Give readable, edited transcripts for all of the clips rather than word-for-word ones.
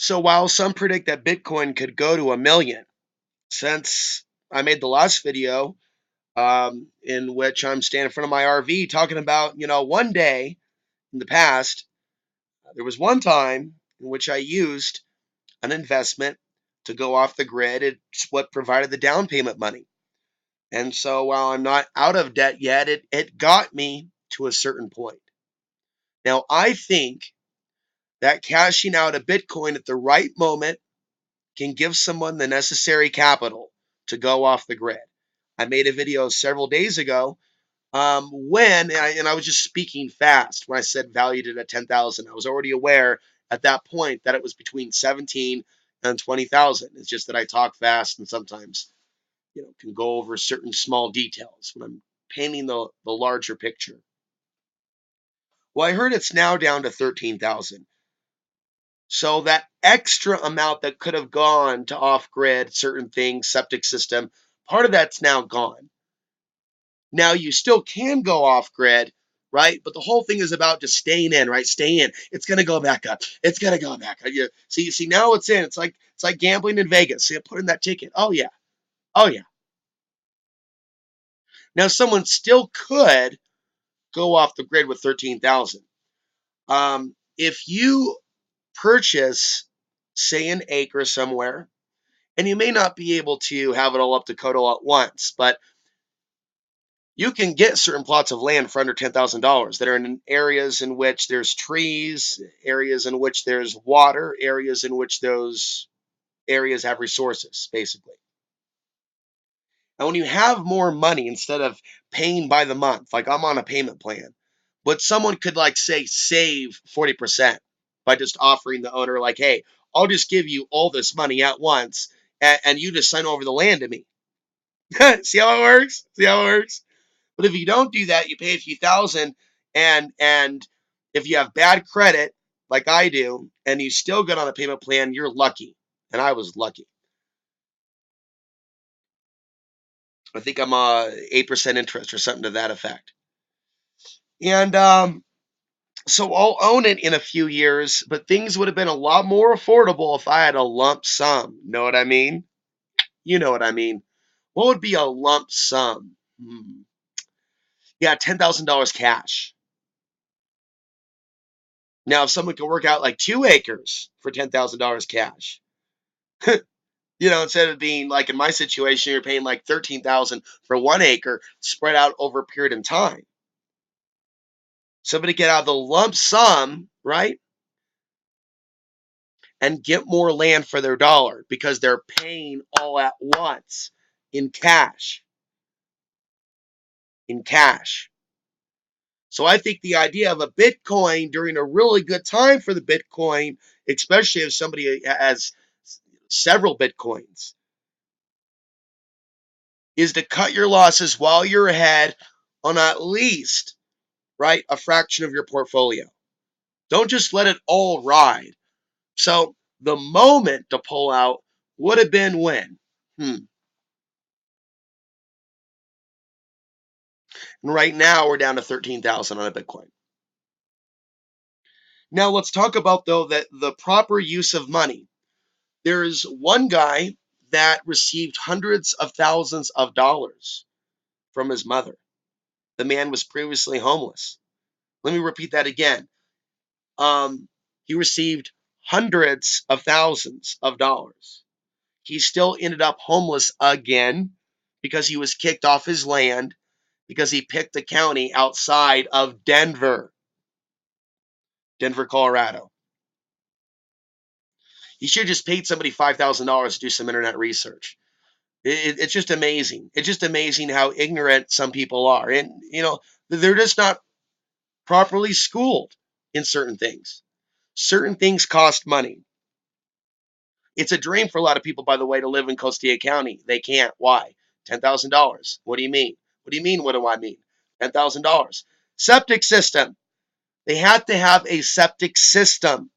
So while some predict that Bitcoin could go to 1 million, since I made the last video in which I'm standing in front of my RV talking about, one day in the past, there was one time in which I used an investment to go off the grid. It's what provided the down payment money. And so while I'm not out of debt yet, it got me to a certain point. Now, I think that cashing out a Bitcoin at the right moment can give someone the necessary capital to go off the grid. I made a video several days ago and I was just speaking fast when I said valued it at 10,000. I was already aware at that point that it was between 17 and 20,000. It's just that I talk fast and sometimes, can go over certain small details when I'm painting the larger picture. Well, I heard it's now down to 13,000. So that extra amount that could have gone to off grid, certain things, septic system, part of that's now gone. Now you still can go off grid, right? But the whole thing is about just staying in, right? Stay in. It's gonna go back up. It's gonna go back up. You see now it's in. It's like gambling in Vegas. See, put in that ticket. Oh yeah. Oh yeah. Now someone still could go off the grid with 13,000. If you purchase, say, an acre somewhere, and you may not be able to have it all up to code all at once, but you can get certain plots of land for under $10,000 that are in areas in which there's trees, areas in which there's water, areas in which those areas have resources, basically. And when you have more money, instead of paying by the month, like I'm on a payment plan, but someone could, like, say, save 40% by just offering the owner, like, hey, I'll just give you all this money at once, and you just sign over the land to me. See how it works? See how it works? But if you don't do that, you pay a few thousand, and if you have bad credit, like I do, and you still get on a payment plan, you're lucky. And I was lucky. I think I'm 8% interest or something to that effect. And so I'll own it in a few years, but things would have been a lot more affordable if I had a lump sum. Know what I mean? You know what I mean. What would be a lump sum? Yeah, $10,000 cash. Now, if someone could work out like 2 acres for $10,000 cash, instead of being like in my situation, you're paying like 13,000 for 1 acre spread out over a period in time. Somebody get out of the lump sum, right? And get more land for their dollar because they're paying all at once in cash. In cash. So I think the idea of a Bitcoin during a really good time for the Bitcoin, especially if somebody has several Bitcoins, is to cut your losses while you're ahead on at least, right, a fraction of your portfolio. Don't just let it all ride. So the moment to pull out would have been when? And right now we're down to 13,000 on a Bitcoin. Now let's talk about, though, that the proper use of money. There is one guy that received hundreds of thousands of dollars from his mother. The man was previously homeless. Let me repeat that again. He received hundreds of thousands of dollars. He still ended up homeless again because he was kicked off his land because he picked a county outside of Denver, Colorado. He should have just paid somebody $5,000 to do some internet research. It's just amazing. It's just amazing how ignorant some people are. And, they're just not properly schooled in certain things. Certain things cost money. It's a dream for a lot of people, by the way, to live in Costilla County. They can't. Why? $10,000. What do you mean? What do you mean? What do I mean? $10,000. Septic system. They have to have a septic system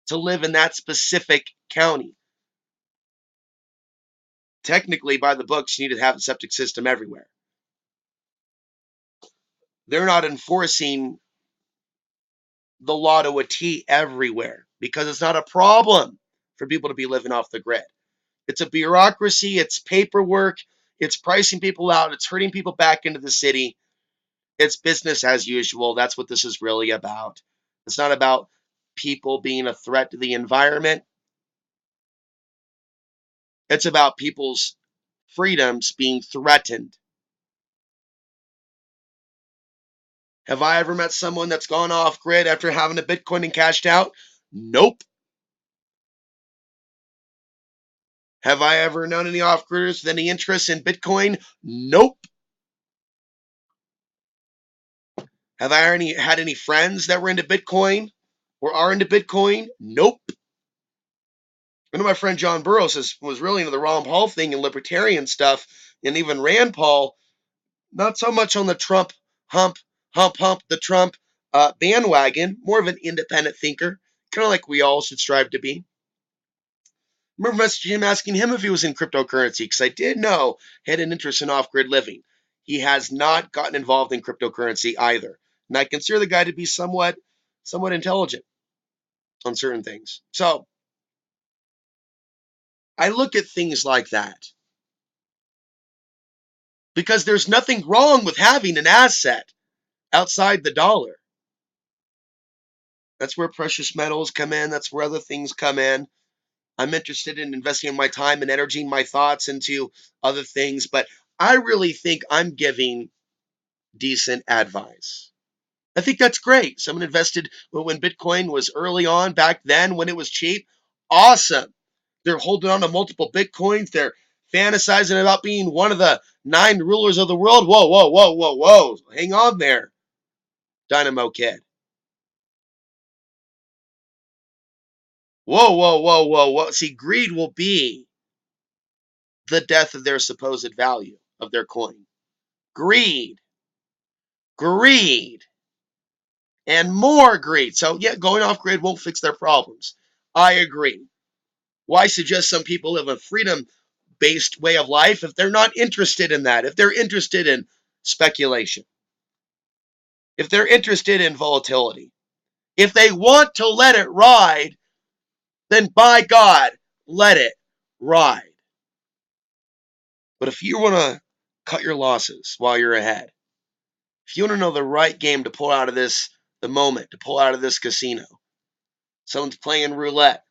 to live in that specific county. Technically, by the books, you need to have a septic system everywhere. They're not enforcing the law to a T everywhere because it's not a problem. for people to be living off the grid. It's a bureaucracy, it's paperwork, it's pricing people out, it's hurting people back into the city. It's business as usual. That's what this is really about. It's not about people being a threat to the environment. It's about people's freedoms being threatened. Have I ever met someone that's gone off grid after having a Bitcoin and cashed out? Nope. Have I ever known any off gridders with any interest in Bitcoin? Nope. Have I had any friends that were into Bitcoin or are into Bitcoin? Nope. I know my friend John Burroughs was really into the Ron Paul thing and libertarian stuff, and even Rand Paul, not so much on the Trump hump the Trump bandwagon, more of an independent thinker, kind of like we all should strive to be. I remember messaging him asking him if he was in cryptocurrency because I did know he had an interest in off-grid living. He has not gotten involved in cryptocurrency either, and I consider the guy to be somewhat intelligent on certain things. So I look at things like that because there's nothing wrong with having an asset outside the dollar. That's where precious metals come in. That's where other things come in. I'm interested in investing my time and energy and my thoughts into other things, but I really think I'm giving decent advice. I think that's great. Someone invested when Bitcoin was early on back then when it was cheap. Awesome. They're holding on to multiple Bitcoins. They're fantasizing about being one of the 9 rulers of the world. Whoa, whoa, whoa, whoa, whoa. Hang on there, Dynamo Kid. Whoa, whoa, whoa, whoa, whoa. See, greed will be the death of their supposed value of their coin. Greed, greed, and more greed. So, yeah, going off grid won't fix their problems. I agree. Why suggest some people live a freedom based way of life if they're not interested in that? If they're interested in speculation, if they're interested in volatility, if they want to let it ride, then by God, let it ride. But if you want to cut your losses while you're ahead, if you want to know the right game to pull out of this, the moment to pull out of this casino, someone's playing roulette,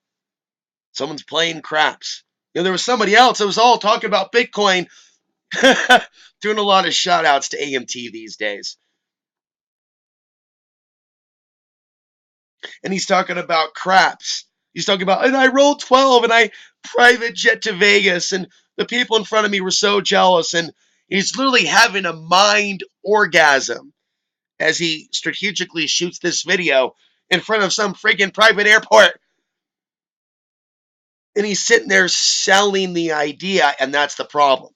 someone's playing craps. There was somebody else that was all talking about Bitcoin, doing a lot of shout outs to AMT these days. And he's talking about craps. He's talking about, and I rolled 12 and I private jet to Vegas, and the people in front of me were so jealous. And he's literally having a mind orgasm as he strategically shoots this video in front of some freaking private airport. And he's sitting there selling the idea, and that's the problem.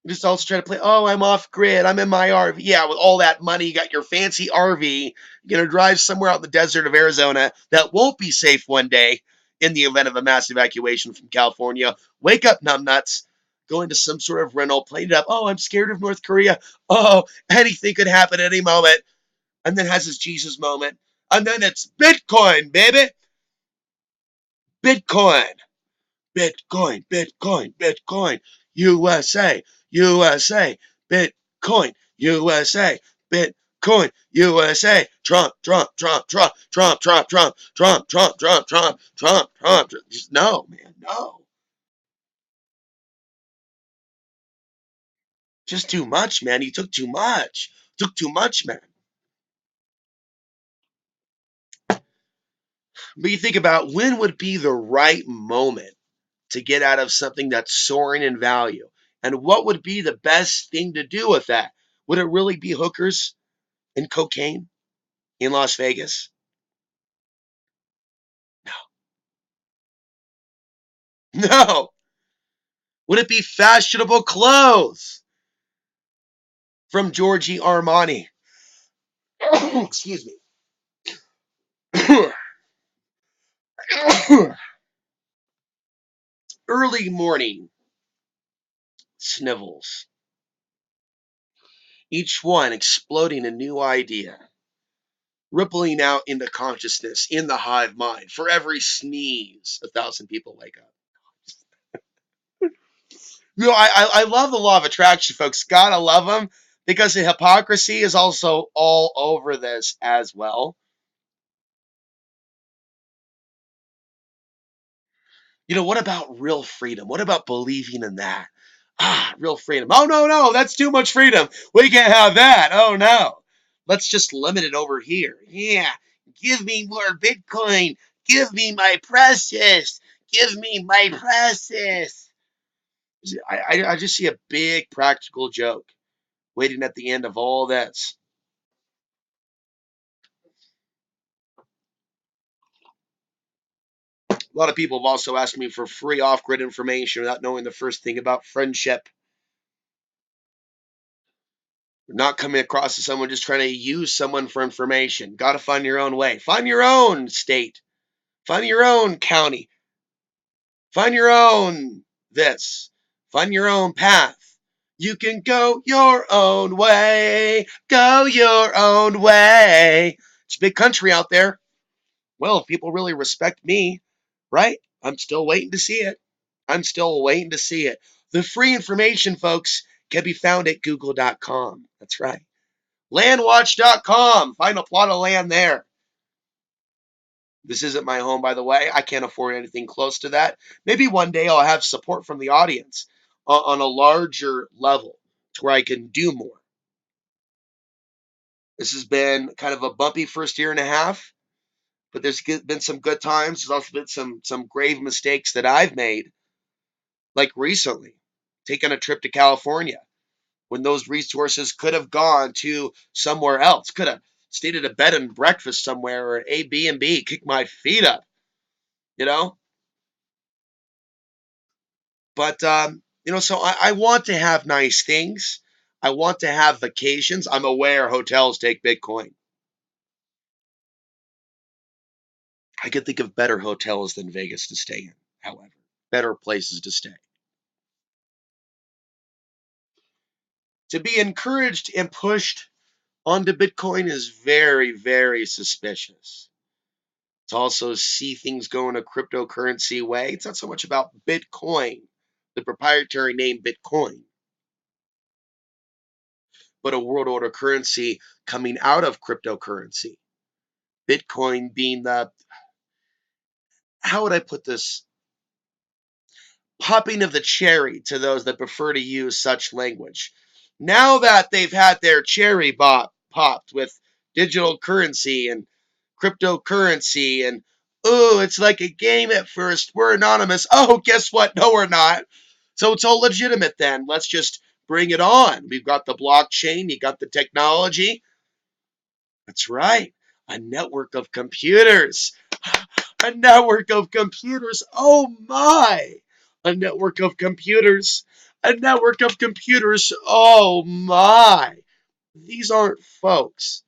You just also try to play, oh, I'm off grid, I'm in my RV. Yeah, with all that money, you got your fancy RV, you're going to drive somewhere out in the desert of Arizona that won't be safe one day in the event of a mass evacuation from California. Wake up, numbnuts. Go into some sort of rental, play it up. Oh, I'm scared of North Korea. Oh, anything could happen at any moment. And then has his Jesus moment. And then it's Bitcoin, baby. Bitcoin. Bitcoin, Bitcoin, Bitcoin, USA, USA, Bitcoin, USA, Bitcoin, USA, Trump, Trump, Trump, Trump, Trump, Trump, Trump, Trump, Trump, Trump, Trump, Trump, Trump. No, man, no. Just too much, man. You took too much. Took too much, man. But you think about when would be the right moment to get out of something that's soaring in value? And what would be the best thing to do with that? Would it really be hookers and cocaine in Las Vegas? No. Would it be fashionable clothes from Giorgio Armani? Excuse me. Early morning snivels, each one exploding a new idea. rippling out into consciousness in the hive mind. For every sneeze, 1,000 people wake up. I love the law of attraction, folks. Gotta love them because the hypocrisy is also all over this as well. What about real freedom? What about believing in that? Real freedom. Oh, no, no, that's too much freedom. We can't have that. Oh, no. Let's just limit it over here. Yeah, give me more Bitcoin. Give me my precious. Give me my precious. I just see a big practical joke waiting at the end of all this. A lot of people have also asked me for free off grid information without knowing the first thing about friendship. We're not coming across as someone just trying to use someone for information. Got to find your own way. Find your own state. Find your own county. Find your own this. Find your own path. You can go your own way. Go your own way. It's a big country out there. Well, if people really respect me, right? I'm still waiting to see it. I'm still waiting to see it. The free information, folks, can be found at google.com. That's right. Landwatch.com. Find a plot of land there. This isn't my home, by the way. I can't afford anything close to that. Maybe one day I'll have support from the audience on a larger level to where I can do more. This has been kind of a bumpy first year and a half, but there's been some good times. There's also been some grave mistakes that I've made, like recently, taking a trip to California when those resources could have gone to somewhere else. Could have stayed at a bed and breakfast somewhere or a B&B, kick my feet up, you know? But, so I want to have nice things. I want to have vacations. I'm aware hotels take Bitcoin. I could think of better hotels than Vegas to stay in, however, better places to stay. To be encouraged and pushed onto Bitcoin is very, very suspicious. To also see things go in a cryptocurrency way, it's not so much about Bitcoin, the proprietary name Bitcoin, but a world order currency coming out of cryptocurrency. Bitcoin being the, how would I put this? Popping of the cherry to those that prefer to use such language. Now that they've had their cherry popped with digital currency and cryptocurrency and oh, it's like a game at first. We're anonymous. Oh, guess what? No, we're not. So it's all legitimate then. Let's just bring it on. We've got the blockchain, you got the technology. That's right. A network of computers. A network of computers. Oh my. A network of computers. A network of computers. Oh my. These aren't folks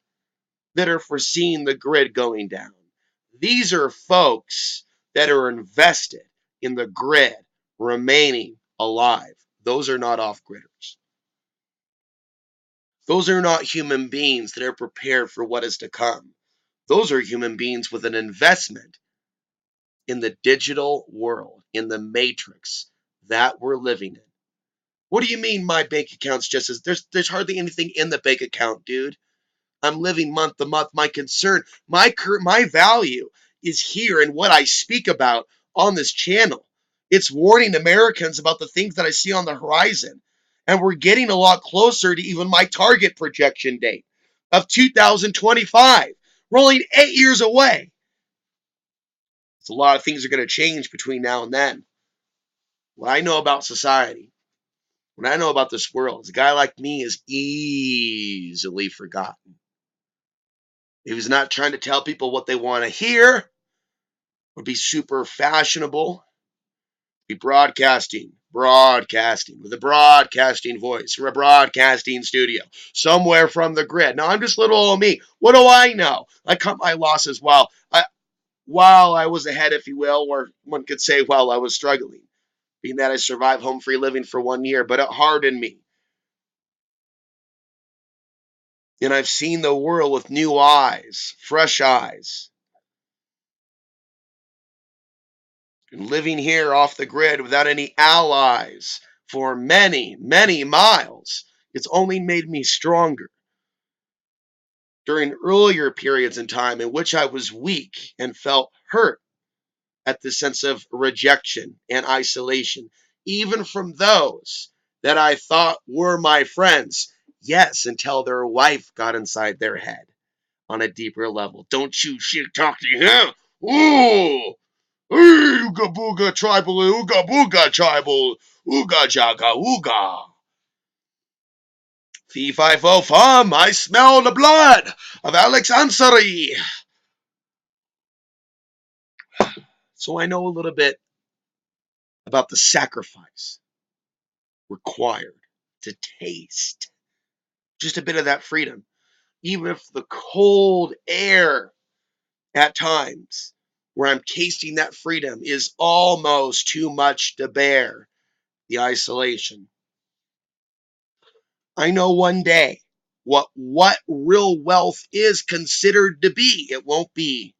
that are foreseeing the grid going down. These are folks that are invested in the grid remaining alive. Those are not off gridders. Those are not human beings that are prepared for what is to come. Those are human beings with an investment in the digital world, in the matrix that we're living in. What do you mean my bank account's just as there's hardly anything in the bank account, dude? I'm living month to month. My concern, my value is here in what I speak about on this channel. It's warning Americans about the things that I see on the horizon. And we're getting a lot closer to even my target projection date of 2025. We're only 8 years away. So a lot of things are going to change between now and then. What I know about society, what I know about this world, is a guy like me is easily forgotten. He was not trying to tell people what they want to hear, or be super fashionable, be broadcasting with a broadcasting voice from a broadcasting studio somewhere from the grid. Now I'm just little old me. What do I know? I cut my losses while I was ahead, if you will, or one could say while I was struggling, being that I survived home free living for 1 year, but it hardened me. And I've seen the world with new eyes, fresh eyes. And living here off the grid without any allies for many, many miles, it's only made me stronger. During earlier periods in time in which I was weak and felt hurt at the sense of rejection and isolation, even from those that I thought were my friends. Yes, until their wife got inside their head on a deeper level. Don't you shit talk to him. Ooh, ooga booga tribal, ooga booga tribal, ooga jaga ooga. Fee fi fo fum, I smell the blood of Alex Ansari. So I know a little bit about the sacrifice required to taste just a bit of that freedom. Even if the cold air at times where I'm tasting that freedom is almost too much to bear, the isolation. I know one day what real wealth is considered to be. It won't be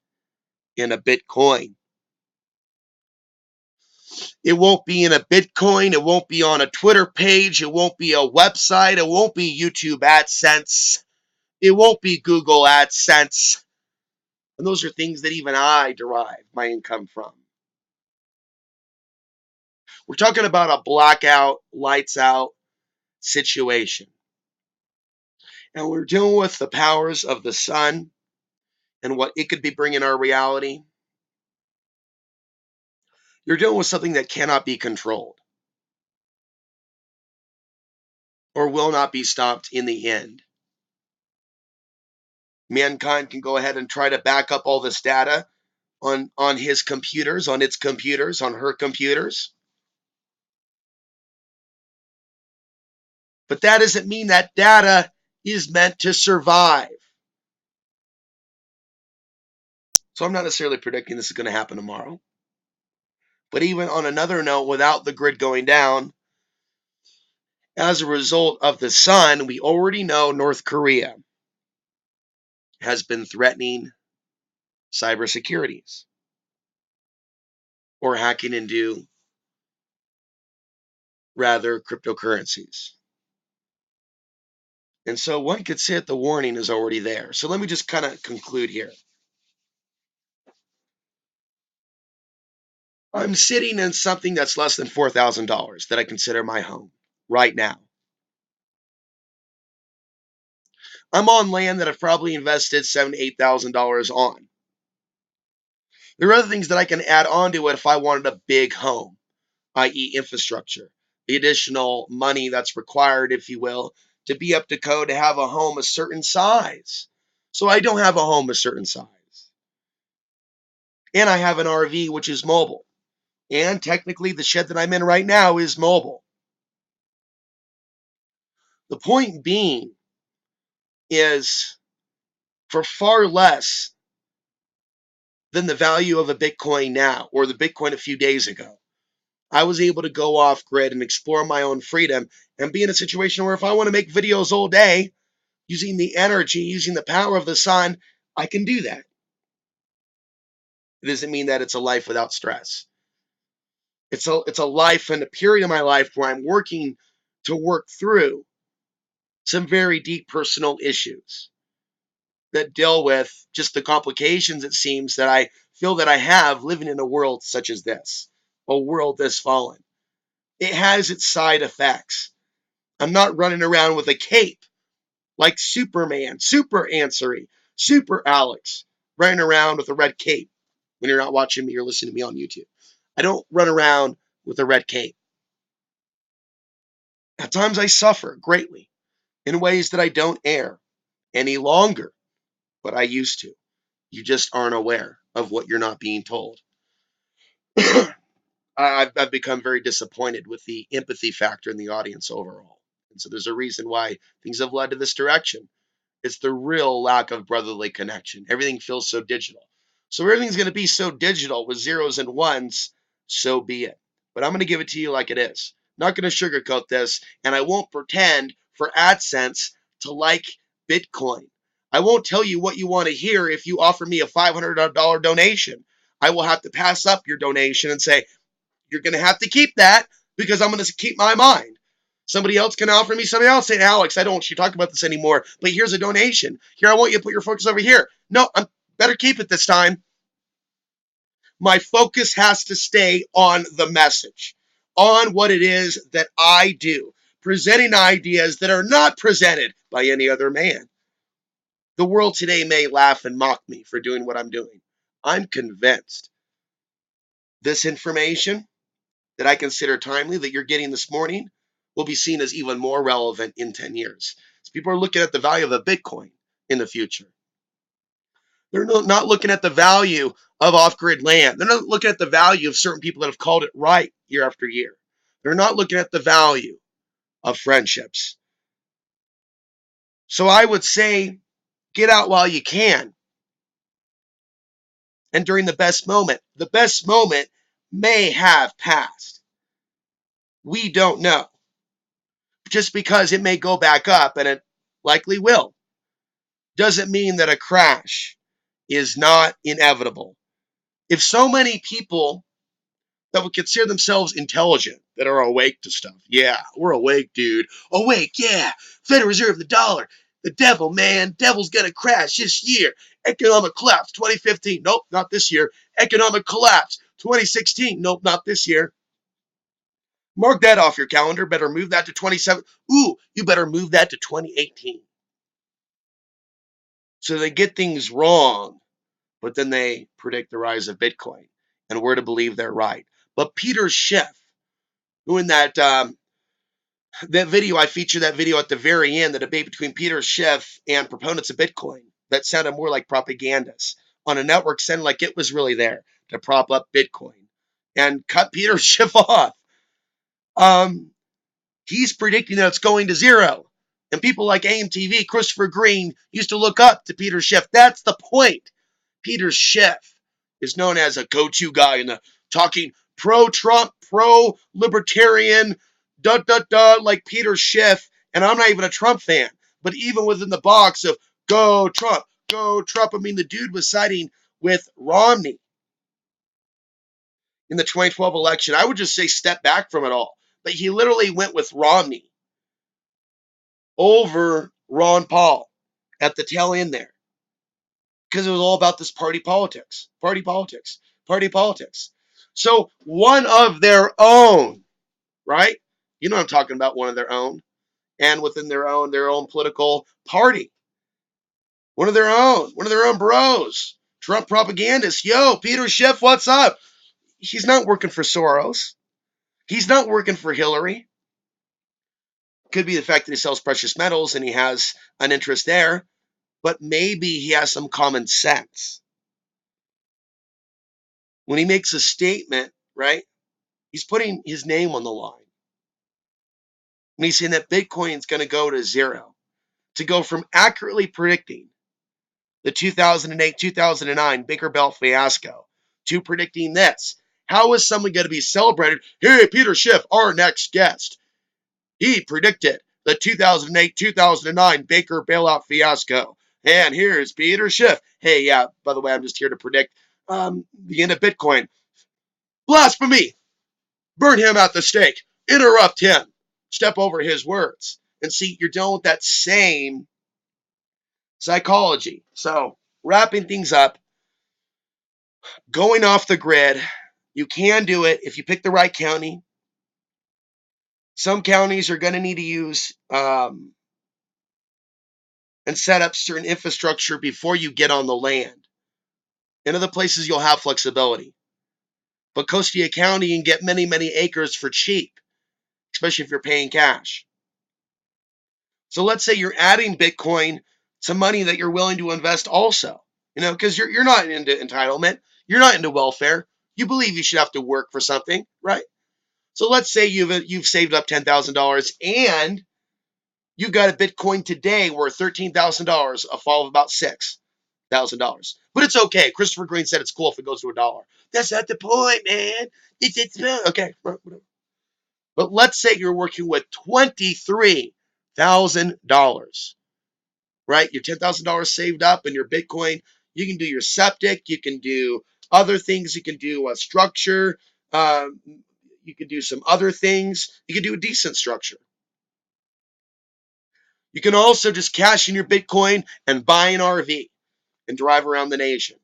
in a Bitcoin. It won't be in a Bitcoin. It won't be on a Twitter page. It won't be a website. It won't be YouTube AdSense. It won't be Google AdSense. And those are things that even I derive my income from. We're talking about a blackout, lights out situation. And we're dealing with the powers of the sun and what it could be bringing our reality. You're dealing with something that cannot be controlled or will not be stopped in the end. Mankind can go ahead and try to back up all this data on his computers, on its computers, on her computers. But that doesn't mean that data is meant to survive. So I'm not necessarily predicting this is going to happen tomorrow. But even on another note, without the grid going down, as a result of the sun, we already know North Korea has been threatening cybersecurities or hacking into rather cryptocurrencies. And so one could say that the warning is already there. So let me just kind of conclude here. I'm sitting in something that's less than $4,000 that I consider my home right now. I'm on land that I've probably invested $7,000 to $8,000 on. There are other things that I can add on to it if I wanted a big home, i.e., infrastructure, the additional money that's required, if you will, to be up to code to have a home a certain size. So I don't have a home a certain size. And I have an RV, which is mobile. And technically, the shed that I'm in right now is mobile. The point being is for far less than the value of a Bitcoin now or the Bitcoin a few days ago, I was able to go off grid and explore my own freedom and be in a situation where if I want to make videos all day using the energy, using the power of the sun, I can do that. It doesn't mean that it's a life without stress. It's a life and a period of my life where I'm working to work through some very deep personal issues that deal with just the complications, it seems, that I feel that I have living in a world such as this, a world this fallen. It has its side effects. I'm not running around with a cape like Superman, Super Answery, Super Alex, running around with a red cape when you're not watching me or listening to me on YouTube. I don't run around with a red cape. At times I suffer greatly in ways that I don't air any longer, but I used to. You just aren't aware of what you're not being told. I've become very disappointed with the empathy factor in the audience overall. And so there's a reason why things have led to this direction. It's the real lack of brotherly connection. Everything feels so digital. So everything's going to be so digital with zeros and ones, so be it. But I'm going to give it to you like it is. Not going to sugarcoat this, and I won't pretend for AdSense to like Bitcoin. I won't tell you what you want to hear if you offer me a $500 donation. I will have to pass up your donation and say, you're going to have to keep that because I'm going to keep my mind. Somebody else can offer me something else. Say, Alex, I don't want you to talk about this anymore, but here's a donation. Here, I want you to put your focus over here. No, I better keep it this time. My focus has to stay on the message, on what it is that I do, presenting ideas that are not presented by any other man. The world today may laugh and mock me for doing what I'm doing. I'm convinced this information that I consider timely that you're getting this morning will be seen as even more relevant in 10 years. So people are looking at the value of a Bitcoin in the future. They're not looking at the value of off-grid land. They're not looking at the value of certain people that have called it right year after year. They're not looking at the value of friendships. So I would say get out while you can. And during the best moment may have passed. We don't know. Just because it may go back up, and it likely will, doesn't mean that a crash is not inevitable. If so many people that would consider themselves intelligent, that are awake to stuff, yeah, we're awake, dude. Awake, yeah. Federal Reserve, the dollar, the devil, man. Devil's gonna crash this year. Economic collapse, 2015. Nope, not this year. Economic collapse, 2016. Nope, not this year. Mark that off your calendar. Better move that to 27. Ooh, you better move that to 2018. So they get things wrong, but then they predict the rise of Bitcoin, and we're to believe they're right. But Peter Schiff, who in that video, I featured that video at the very end, the debate between Peter Schiff and proponents of Bitcoin that sounded more like propagandists on a network sounded like it was really there to prop up Bitcoin and cut Peter Schiff off. He's predicting that it's going to zero. And people like AMTV, Christopher Green, used to look up to Peter Schiff. That's the point. Peter Schiff is known as a go-to guy in the talking pro-Trump, pro-libertarian, like Peter Schiff. And I'm not even a Trump fan. But even within the box of go Trump, I mean, the dude was siding with Romney in the 2012 election. I would just say step back from it all. But he literally went with Romney over Ron Paul at the tail end there. Because it was all about this party politics. So one of their own, right? You know what I'm talking about, one of their own. And within their own political party. One of their own bros. Trump propagandists. Yo, Peter Schiff, what's up? He's not working for Soros. He's not working for Hillary. Could be the fact that he sells precious metals and he has an interest there. But maybe he has some common sense. When he makes a statement, right, he's putting his name on the line. When he's saying that Bitcoin is going to go to zero, to go from accurately predicting the 2008-2009 Baker Bell fiasco to predicting this. How is someone going to be celebrated? Hey, Peter Schiff, our next guest. He predicted the 2008-2009 Baker bailout fiasco. And here's Peter Schiff. Hey, yeah, by the way, I'm just here to predict the end of Bitcoin. Blasphemy! Burn him at the stake. Interrupt him. Step over his words. And see, you're dealing with that same psychology. So, wrapping things up, going off the grid, you can do it if you pick the right county. Some counties are going to need to use and set up certain infrastructure before you get on the land. In other places, you'll have flexibility. But Costilla County, you can get many, many acres for cheap, especially if you're paying cash. So let's say you're adding Bitcoin to money that you're willing to invest also, because you're not into entitlement. You're not into welfare. You believe you should have to work for something, right? So let's say you've saved up $10,000 and you got a Bitcoin today worth $13,000, a fall of about $6,000. But it's okay. Christopher Green said it's cool if it goes to $1. That's not the point, man. It's okay. Whatever. But let's say you're working with $23,000. right? Your $10,000 saved up in your Bitcoin. You can do your septic. You can do other things. You can do a structure. Um, you can do some other things. You can do a decent structure. You can also just cash in your Bitcoin and buy an RV and drive around the nation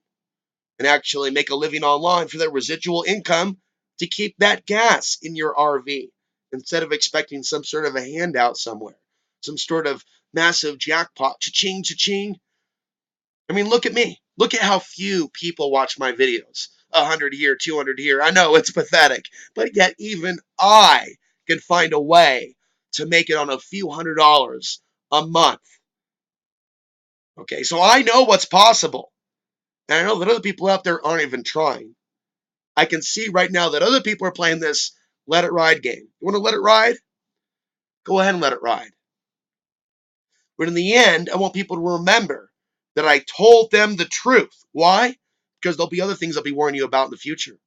and actually make a living online for that residual income to keep that gas in your RV instead of expecting some sort of a handout somewhere, some sort of massive jackpot. Cha-ching, cha-ching. I mean, look at me. Look at how few people watch my videos. 100 here, 200 here. I know it's pathetic, but yet even I can find a way to make it on a few $100s a month. Okay, so I know what's possible. And I know that other people out there aren't even trying. I can see right now that other people are playing this let it ride game. You want to let it ride? Go ahead and let it ride. But in the end, I want people to remember that I told them the truth. Why? Because there'll be other things I'll be warning you about in the future.